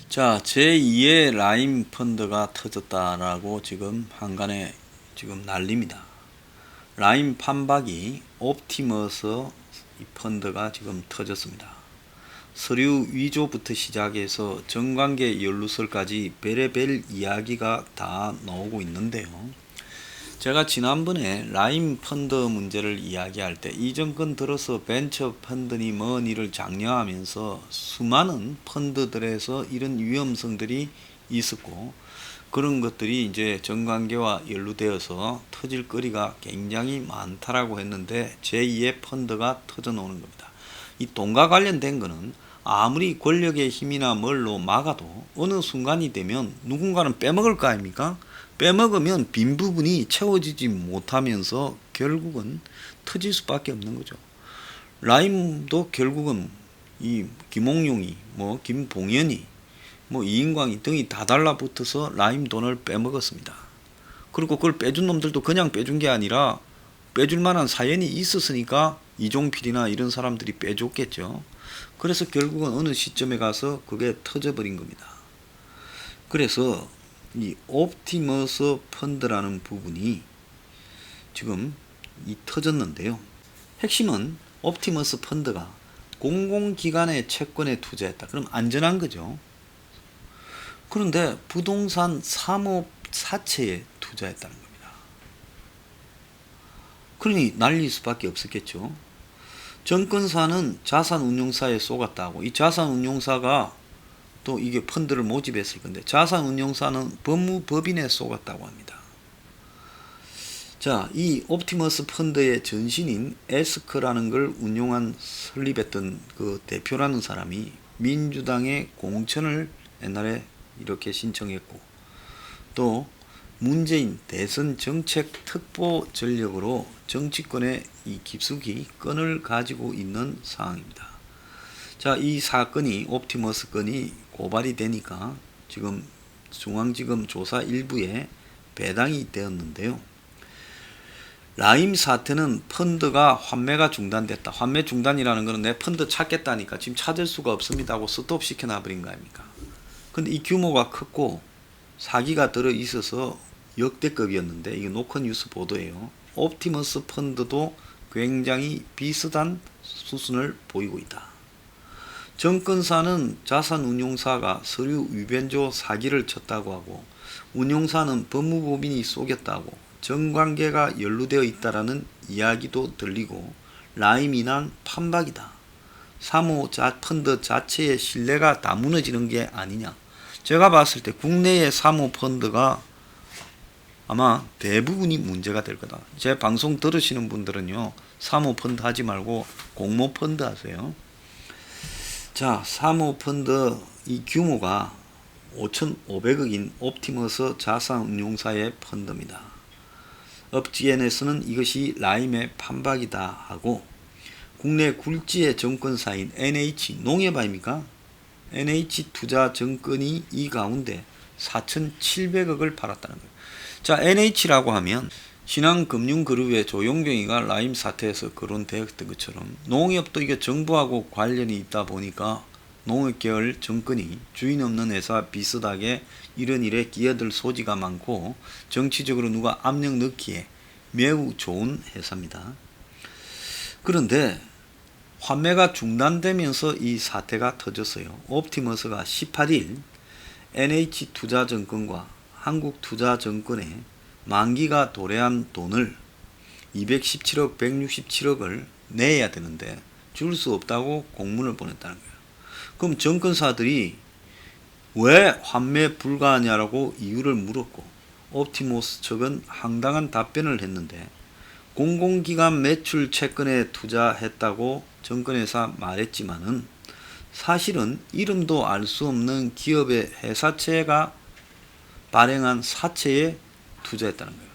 자, 제2의 라임 펀드가 터졌다라고 지금 한간에 지금 난립니다. 라임 판박이 옵티머스 이 펀드가 지금 터졌습니다. 서류 위조부터 시작해서 정관계 연루설까지 별의별 이야기가 다 나오고 있는데요. 제가 지난번에 라임 펀드 문제를 이야기할 때 이 정권 들어서 벤처 펀드니 뭐니를 장려하면서 수많은 펀드들에서 이런 위험성들이 있었고 그런 것들이 이제 정관계와 연루되어서 터질 거리가 굉장히 많다라고 했는데 제2의 펀드가 터져 나오는 겁니다. 이 돈과 관련된 거는 아무리 권력의 힘이나 뭘로 막아도 어느 순간이 되면 누군가는 빼먹을 거 아닙니까? 빼먹으면 빈 부분이 채워지지 못하면서 결국은 터질 수밖에 없는 거죠. 라임도 결국은 이 김홍용이 김봉현이 이인광이 등이 다 달라붙어서 라임 돈을 빼먹었습니다. 그리고 그걸 빼준 놈들도 그냥 빼준 게 아니라 빼줄 만한 사연이 있었으니까 이종필이나 이런 사람들이 빼줬겠죠. 그래서 결국은 어느 시점에 가서 그게 터져버린 겁니다. 그래서 이 옵티머스 펀드라는 부분이 지금 터졌는데요. 핵심은 옵티머스 펀드가 공공기관의 채권에 투자했다. 그럼 안전한 거죠. 그런데 부동산 사업 사채에 투자했다는 겁니다. 그러니 날릴 수밖에 없었겠죠. 정권사는 자산운용사에 쏘갔다고. 이 자산운용사가 또 이게 펀드를 모집했을 건데 자산운용사는 법무법인에 쏘갔다고 합니다. 자, 이 옵티머스 펀드의 전신인 에스크라는 걸 설립했던 그 대표라는 사람이 민주당의 공천을 옛날에 이렇게 신청했고 또 문재인 대선 정책 특보 전력으로 정치권의 이 깊숙이 끈을 가지고 있는 상황입니다. 자, 이 사건이 옵티머스 건이 고발이 되니까 지금 중앙지검 조사 일부에 배당이 되었는데요. 라임 사태는 펀드가 환매가 중단됐다. 환매 중단이라는 것은 내 펀드 찾겠다니까 지금 찾을 수가 없습니다 하고 스톱 시켜놔버린 거 아닙니까? 근데 이 규모가 컸고 사기가 들어 있어서 역대급이었는데 이게 노컷뉴스 보도예요. 옵티머스 펀드도 굉장히 비슷한 수순을 보이고 있다. 정권사는 자산운용사가 서류 위변조 사기를 쳤다고 하고 운용사는 법무법인이 속였다고 정관계가 연루되어 있다라는 이야기도 들리고 라임이란 판박이다. 사모 펀드 자체의 신뢰가 다 무너지는 게 아니냐. 제가 봤을 때 국내의 사모 펀드가 아마 대부분이 문제가 될 거다. 제 방송 들으시는 분들은요. 사모 펀드 하지 말고 공모 펀드 하세요. 자, 사모펀드 이 규모가 5,500억인 옵티머스 자산운용사의 펀드입니다. 업지엔에서는 이것이 라임의 판박이다 하고 국내 굴지의 정권사인 NH 농협 아닙니까? NH투자증권이 이 가운데 4,700억을 팔았다는 거예요. 자, NH라고 하면 신한금융그룹의 조용경이가 라임 사태에서 거론되었던 것처럼 농협도 이게 정부하고 관련이 있다 보니까 농협계열 정권이 주인 없는 회사 비슷하게 이런 일에 끼어들 소지가 많고 정치적으로 누가 압력 넣기에 매우 좋은 회사입니다. 그런데 환매가 중단되면서 이 사태가 터졌어요. 옵티머스가 18일 NH투자증권과 한국투자증권에 만기가 도래한 돈을 217억, 167억을 내야 되는데 줄 수 없다고 공문을 보냈다는 거예요. 그럼 정권사들이 왜 환매 불가하냐라고 이유를 물었고 옵티머스 측은 황당한 답변을 했는데 공공기관 매출 채권에 투자했다고 정권회사 말했지만은 사실은 이름도 알 수 없는 기업의 회사채가 발행한 사채에 투자했다는 거예요.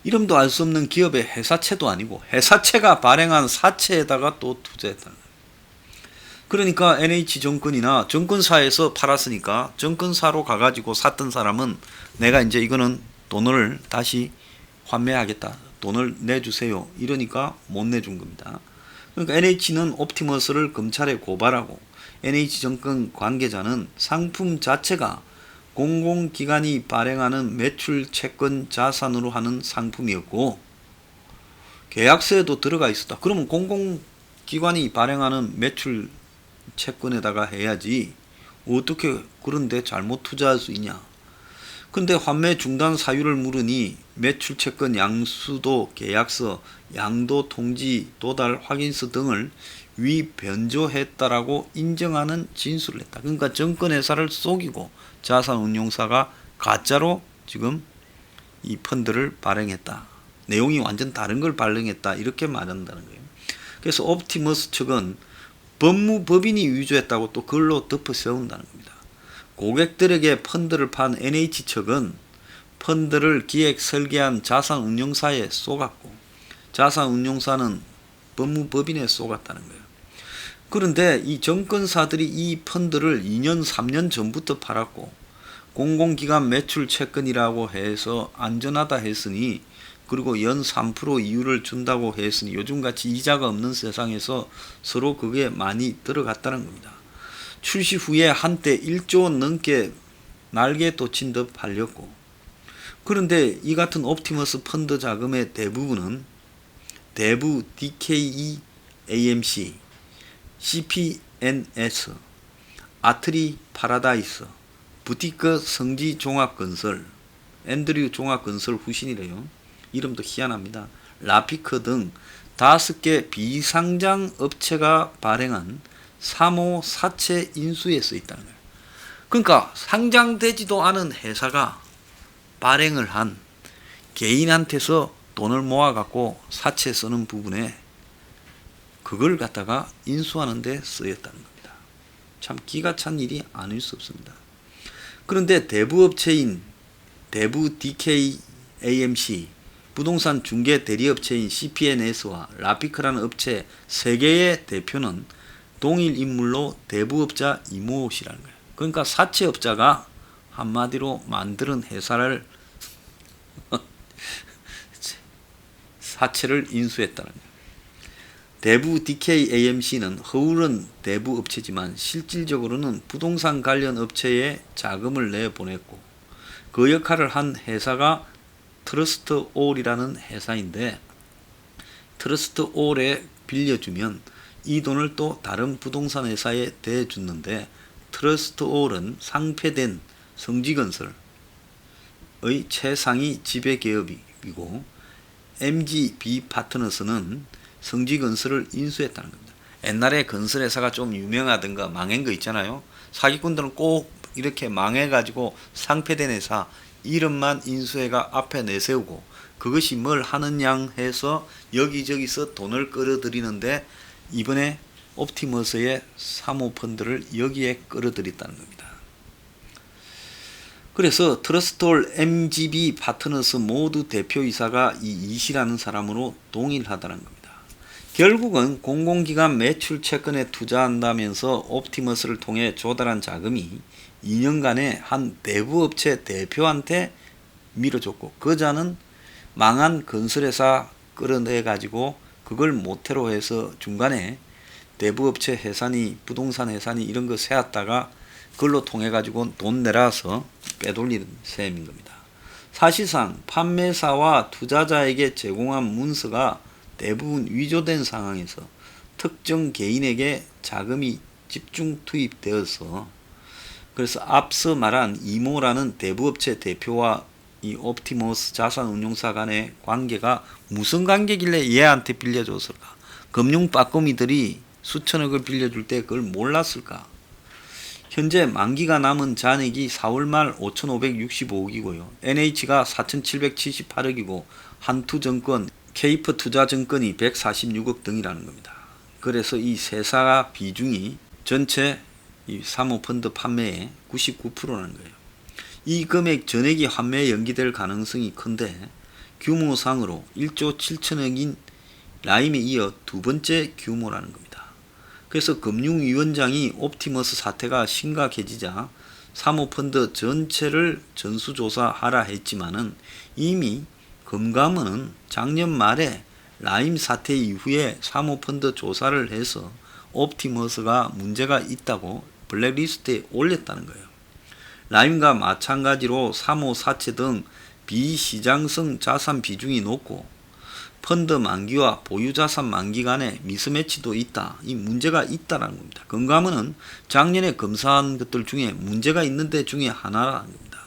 이름도 알 수 없는 기업의 회사채도 아니고 회사채가 발행한 사채에다가 또 투자했다는 거예요. 그러니까 NH정권이나 정권사에서 팔았으니까 정권사로 가가지고 샀던 사람은 내가 이제 이거는 돈을 다시 환매하겠다. 돈을 내주세요. 이러니까 못 내준 겁니다. 그러니까 NH는 옵티머스를 검찰에 고발하고 NH증권 관계자는 상품 자체가 공공기관이 발행하는 매출채권 자산으로 하는 상품이었고 계약서에도 들어가 있었다. 그러면 공공기관이 발행하는 매출채권에다가 해야지 어떻게 그런데 잘못 투자할 수 있냐. 근데 환매 중단 사유를 물으니 매출채권 양수도 계약서, 양도 통지, 도달 확인서 등을 위변조했다라고 인정하는 진술을 했다. 그러니까 증권회사를 속이고 자산운용사가 가짜로 지금 이 펀드를 발행했다. 내용이 완전 다른 걸 발행했다. 이렇게 말한다는 거예요. 그래서 옵티머스 측은 법무법인이 위조했다고 또 그걸로 덮어 세운다는 겁니다. 고객들에게 펀드를 판 NH측은 펀드를 기획 설계한 자산운용사에 쏘갔고 자산운용사는 법무법인에 쏘갔다는 거예요. 그런데 이 증권사들이 이 펀드를 2년 3년 전부터 팔았고 공공기관 매출 채권이라고 해서 안전하다 했으니 그리고 연 3% 이율을 준다고 했으니 요즘같이 이자가 없는 세상에서 서로 그게 많이 들어갔다는 겁니다. 출시 후에 한때 1조 원 넘게 날개 돋친 듯 팔렸고 그런데 이 같은 옵티머스 펀드 자금의 대부분은 대부 DKE AMC, CPNS, 아트리 파라다이스, 부티크 성지종합건설, 앤드류 종합건설 후신이래요. 이름도 희한합니다. 라피크 등 5개 비상장 업체가 발행한 3호 사채 인수에 써 있다는 거예요. 그러니까 상장되지도 않은 회사가 발행을 한 개인한테서 돈을 모아갖고 사채 쓰는 부분에 그걸 갖다가 인수하는 데 쓰였다는 겁니다. 참 기가 찬 일이 아닐 수 없습니다. 그런데 대부업체인 대부 DKAMC, 부동산 중개 대리업체인 CPNS와 라피크라는 업체 3개의 대표는 동일 인물로 대부업자 이모 씨라는 거예요. 그러니까 사채업자가 한마디로 만드는 회사를 사채를 인수했다는 거예요. 대부 DKAMC는 허울은 대부업체지만 실질적으로는 부동산 관련 업체에 자금을 내보냈고 그 역할을 한 회사가 트러스트올이라는 회사인데 트러스트올에 빌려주면 이 돈을 또 다른 부동산 회사에 대주는데 트러스트올은 상폐된 성지건설의 최상위 지배기업이고 MGB 파트너스는 성지건설을 인수했다는 겁니다. 옛날에 건설회사가 좀 유명하던가 망한 거 있잖아요. 사기꾼들은 꼭 이렇게 망해가지고 상폐된 회사 이름만 인수해가 앞에 내세우고 그것이 뭘 하느냐 해서 여기저기서 돈을 끌어들이는데 이번에 옵티머스의 사모펀드를 여기에 끌어들였다는 겁니다. 그래서 트러스트홀 MGB 파트너스 모두 대표이사가 이 이시라는 사람으로 동일하다는 겁니다. 결국은 공공기관 매출 채권에 투자한다면서 옵티머스를 통해 조달한 자금이 2년간에 한 대부업체 대표한테 밀어줬고 그자는 망한 건설회사 끌어내가지고 그걸 모태로 해서 중간에 대부업체 회사니 부동산 회사니 이런 거 세웠다가 그걸로 통해 가지고 돈 내라서 빼돌리는 셈인 겁니다. 사실상 판매사와 투자자에게 제공한 문서가 대부분 위조된 상황에서 특정 개인에게 자금이 집중 투입되어서 그래서 앞서 말한 이모라는 대부업체 대표와 이 옵티머스 자산운용사 간의 관계가 무슨 관계길래 얘한테 빌려줬을까? 금융 빠꾸미들이 수천억을 빌려줄 때 그걸 몰랐을까? 현재 만기가 남은 잔액이 4월 말 5,565억이고요. NH가 4,778억이고 한투증권, 케이프 투자증권이 146억 등이라는 겁니다. 그래서 이 세사 비중이 전체 이 사모펀드 판매의 99%라는 거예요. 이 금액 전액이 환매에 연기될 가능성이 큰데 규모상으로 1조 7천억인 라임에 이어 두 번째 규모라는 겁니다. 그래서 금융위원장이 옵티머스 사태가 심각해지자 사모펀드 전체를 전수조사하라 했지만은 이미 금감원은 작년 말에 라임 사태 이후에 사모펀드 조사를 해서 옵티머스가 문제가 있다고 블랙리스트에 올렸다는 거예요. 라임과 마찬가지로 사모, 사채 등 비시장성 자산 비중이 높고 펀드 만기와 보유자산 만기 간에 미스매치도 있다. 이 문제가 있다라는 겁니다. 금감원은 작년에 검사한 것들 중에 문제가 있는 데 중에 하나라는 겁니다.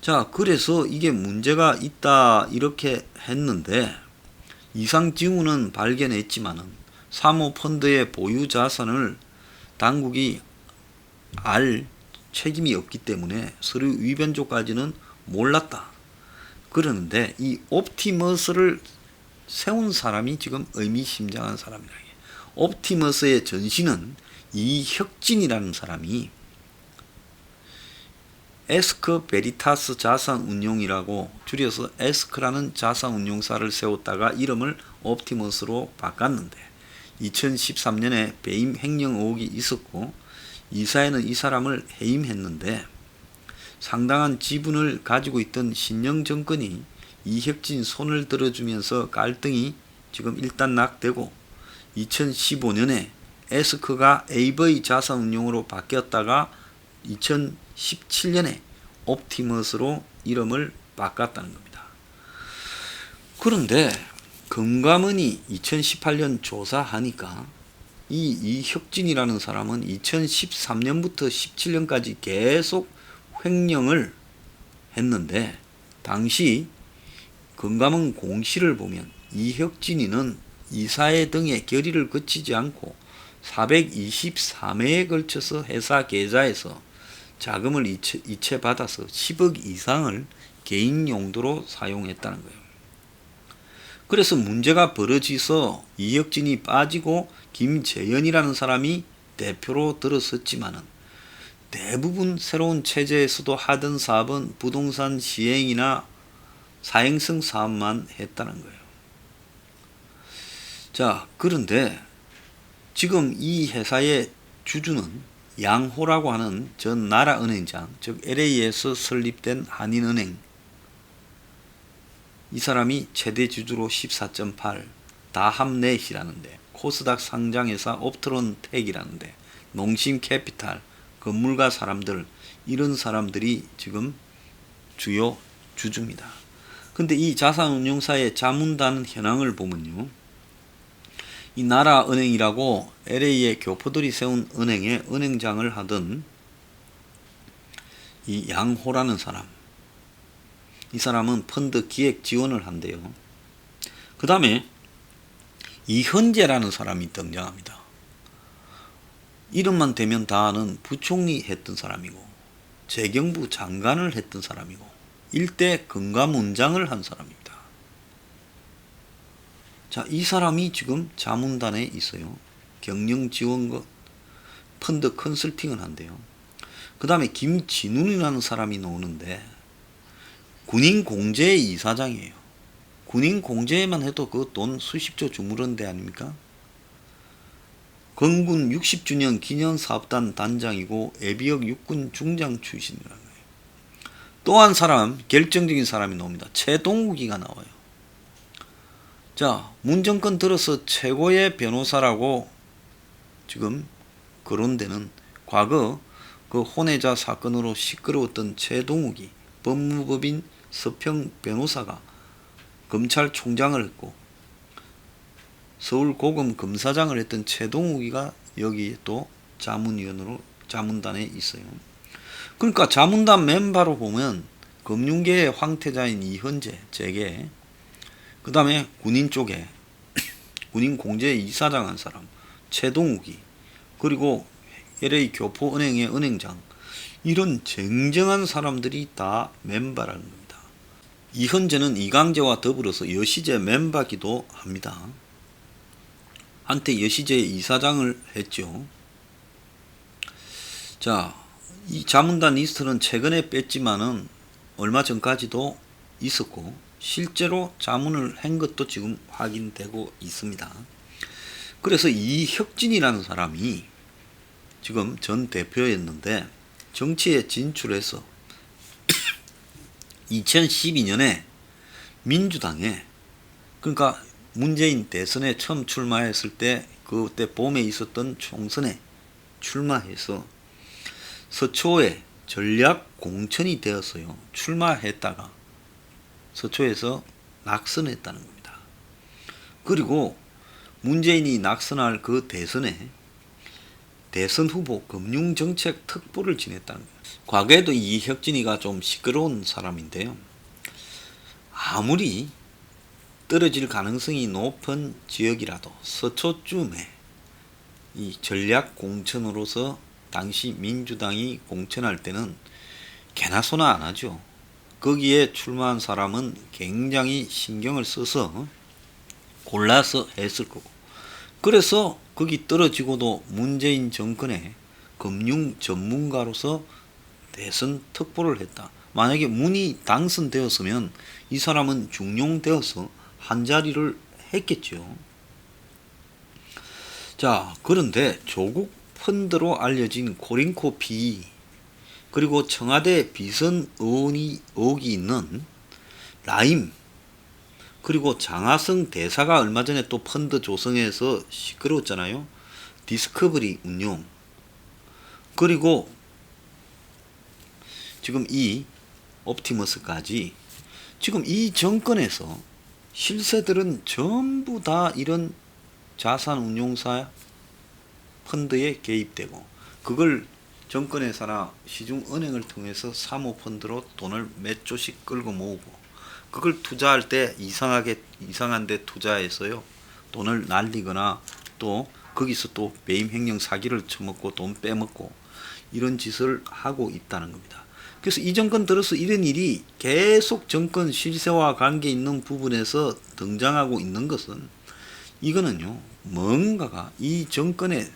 자, 그래서 이게 문제가 있다 이렇게 했는데 이상 징후는 발견했지만은 사모펀드의 보유자산을 당국이 알 책임이 없기 때문에 서류 위변조까지는 몰랐다. 그러는데 이 옵티머스를 세운 사람이 지금 의미심장한 사람이라. 옵티머스의 전신은 이혁진이라는 사람이 에스크 베리타스 자산운용이라고 줄여서 에스크라는 자산운용사를 세웠다가 이름을 옵티머스로 바꿨는데 2013년에 배임 횡령 의혹이 있었고 이사회는 이 사람을 해임했는데 상당한 지분을 가지고 있던 신영정권이 이혁진 손을 들어주면서 갈등이 지금 일단락되고 2015년에 에스크가 AV 자산운용으로 바뀌었다가 2017년에 옵티머스로 이름을 바꿨다는 겁니다. 그런데 금감원이 2018년 조사하니까 이 이혁진이라는 사람은 2013년부터 17년까지 계속 횡령을 했는데 당시 금감원 공시를 보면 이혁진이는 이사회 등의 결의를 거치지 않고 423회에 걸쳐서 회사 계좌에서 자금을 이체받아서 10억 이상을 개인 용도로 사용했다는 거예요. 그래서 문제가 벌어지서 이혁진이 빠지고 김재현이라는 사람이 대표로 들어섰지만은 대부분 새로운 체제에서도 하던 사업은 부동산 시행이나 사행성 사업만 했다는 거예요. 자, 그런데 지금 이 회사의 주주는 양호라고 하는 전 나라은행장, 즉 LA에서 설립된 한인은행, 이 사람이 최대 주주로 14.8, 다함넷이라는데, 코스닥 상장회사 옵트론텍이라는데, 농심캐피탈, 건물가 사람들, 이런 사람들이 지금 주요 주주입니다. 근데 이 자산운용사의 자문단 현황을 보면요, 이 나라은행이라고 LA의 교포들이 세운 은행에 은행장을 하던 이 양호라는 사람, 이 사람은 펀드 기획 지원을 한대요. 그 다음에 이현재라는 사람이 등장합니다. 이름만 대면 다 아는 부총리 했던 사람이고 재경부 장관을 했던 사람이고 일대 금감원장을 한 사람입니다. 자, 이 사람이 지금 자문단에 있어요. 경영지원금, 펀드 컨설팅을 한대요. 그 다음에 김진훈이라는 사람이 나오는데 군인공제 이사장이에요. 군인공제만 해도 그 돈 수십조 주무른 데 아닙니까? 건군 60주년 기념사업단 단장이고 예비역 육군 중장 출신이라는 거예요. 또 한 사람, 결정적인 사람이 나옵니다. 최동욱이가 나와요. 자, 문정권 들어서 최고의 변호사라고 지금 거론되는 과거 그 혼외자 사건으로 시끄러웠던 최동욱이 법무법인 서평 변호사가 검찰총장을 했고 서울고검 검사장을 했던 최동욱이가 여기 또 자문위원으로 자문단에 있어요. 그러니까 자문단 멤버로 보면 금융계의 황태자인 이현재, 재계, 그 다음에 군인 쪽에 군인공제 이사장 한 사람 최동욱이, 그리고 LA 교포은행의 은행장, 이런 쟁쟁한 사람들이 다 멤버라는 겁니다. 이현재는 이강재와 더불어서 여시제 멤버기도 합니다. 한때 여시제 이사장을 했죠. 자, 이 자문단 리스트는 최근에 뺐지만은 얼마 전까지도 있었고 실제로 자문을 한 것도 지금 확인되고 있습니다. 그래서 이혁진이라는 사람이 지금 전 대표였는데 정치에 진출해서 2012년에 민주당에, 그러니까 문재인 대선에 처음 출마했을 때 그때 봄에 있었던 총선에 출마해서 서초에 전략 공천이 되었어요. 출마했다가 서초에서 낙선했다는 겁니다. 그리고 문재인이 낙선할 그 대선에 대선 후보 금융정책 특보를 지냈다는 거예요. 과거에도 이혁진이가 좀 시끄러운 사람인데요. 아무리 떨어질 가능성이 높은 지역이라도 서초쯤에 이 전략 공천으로서 당시 민주당이 공천할 때는 개나 소나 안 하죠. 거기에 출마한 사람은 굉장히 신경을 써서 골라서 했을 거고, 그래서 거기 떨어지고도 문재인 정권의 금융 전문가로서 대선 특보를 했다. 만약에 문이 당선되었으면 이 사람은 중용되어서 한자리를 했겠죠. 자, 그런데 조국 펀드로 알려진 코링코 PE 그리고 청와대 비선 의혹이 있는 라임 그리고 장하성 대사가 얼마 전에 또 펀드 조성해서 시끄러웠잖아요. 디스커버리 운용 그리고 지금 이 옵티머스까지 지금 이 정권에서 실세들은 전부 다 이런 자산운용사 펀드에 개입되고 그걸 정권회사나 시중은행을 통해서 사모펀드로 돈을 몇 조씩 끌고 모으고 그걸 투자할 때 이상한 데 투자해서요 돈을 날리거나 또 거기서 또 배임 횡령 사기를 쳐먹고 돈 빼먹고 이런 짓을 하고 있다는 겁니다. 그래서 이 정권 들어서 이런 일이 계속 정권 실세와 관계 있는 부분에서 등장하고 있는 것은 이거는요 뭔가가 이 정권의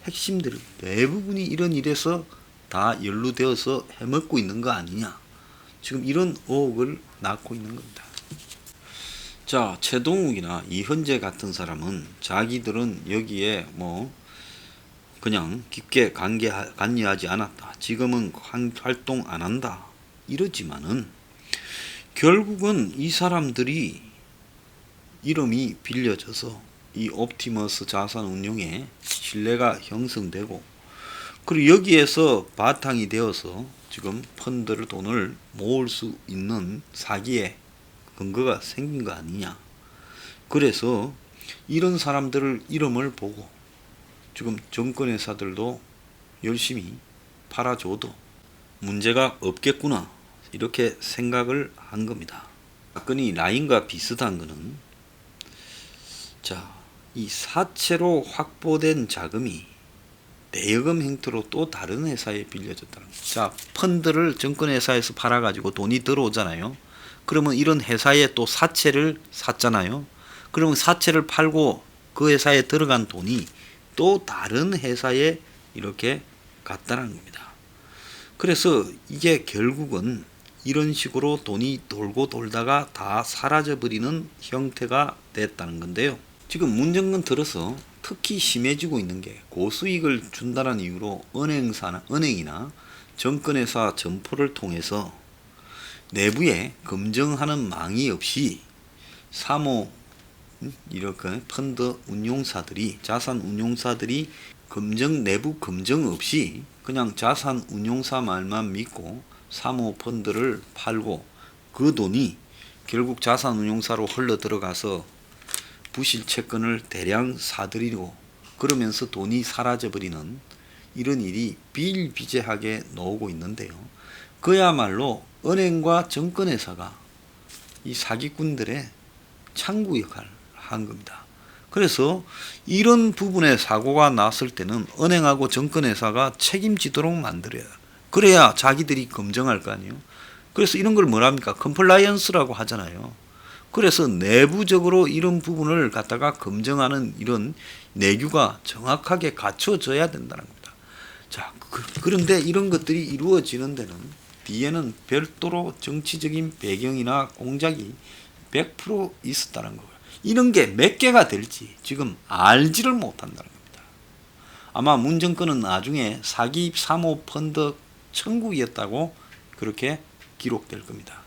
핵심들 대부분이 이런 일에서 다 연루되어서 해먹고 있는 거 아니냐, 지금 이런 의혹을 낳고 있는 겁니다. 자, 최동욱이나 이현재 같은 사람은 자기들은 여기에 뭐 그냥 깊게 관여하지 않았다, 지금은 활동 안 한다 이러지만은 결국은 이 사람들이 이름이 빌려져서 이 옵티머스 자산운용에 신뢰가 형성되고 그리고 여기에서 바탕이 되어서 지금 펀드를 돈을 모을 수 있는 사기의 근거가 생긴 거 아니냐. 그래서 이런 사람들을 이름을 보고 지금 정권회사들도 열심히 팔아줘도 문제가 없겠구나 이렇게 생각을 한 겁니다. 사건이 라인과 비슷한 거는 자, 이 사채로 확보된 자금이 대여금 형태로 또 다른 회사에 빌려졌다는 거죠. 자, 펀드를 정권회사에서 팔아가지고 돈이 들어오잖아요. 그러면 이런 회사에 또 사채를 샀잖아요. 그러면 사채를 팔고 그 회사에 들어간 돈이 또 다른 회사에 이렇게 갔다는 겁니다. 그래서 이게 결국은 이런 식으로 돈이 돌고 돌다가 다 사라져버리는 형태가 됐다는 건데요. 지금 문정권 들어서 특히 심해지고 있는 게 고수익을 준다는 이유로 은행이나 정권회사 점포를 통해서 내부에 검증하는 망이 없이 사모 이렇게 펀드 운용사들이 자산 운용사들이 내부 검증 없이 그냥 자산 운용사 말만 믿고 사모 펀드를 팔고 그 돈이 결국 자산 운용사로 흘러 들어가서 부실 채권을 대량 사들이고 그러면서 돈이 사라져버리는 이런 일이 비일비재하게 나오고 있는데요. 그야말로 은행과 정권회사가 이 사기꾼들의 창구 역할을 한 겁니다. 그래서 이런 부분에 사고가 났을 때는 은행하고 정권회사가 책임지도록 만들어야, 그래야 자기들이 검증할 거 아니에요. 그래서 이런 걸 뭐랍니까? 컴플라이언스라고 하잖아요. 그래서 내부적으로 이런 부분을 갖다가 검증하는 이런 내규가 정확하게 갖춰져야 된다는 겁니다. 자, 그런데 이런 것들이 이루어지는 데는 뒤에는 별도로 정치적인 배경이나 공작이 100% 있었다는 거예요. 이런 게 몇 개가 될지 지금 알지를 못한다는 겁니다. 아마 문 정권은 나중에 사기 사모펀드 천국이었다고 그렇게 기록될 겁니다.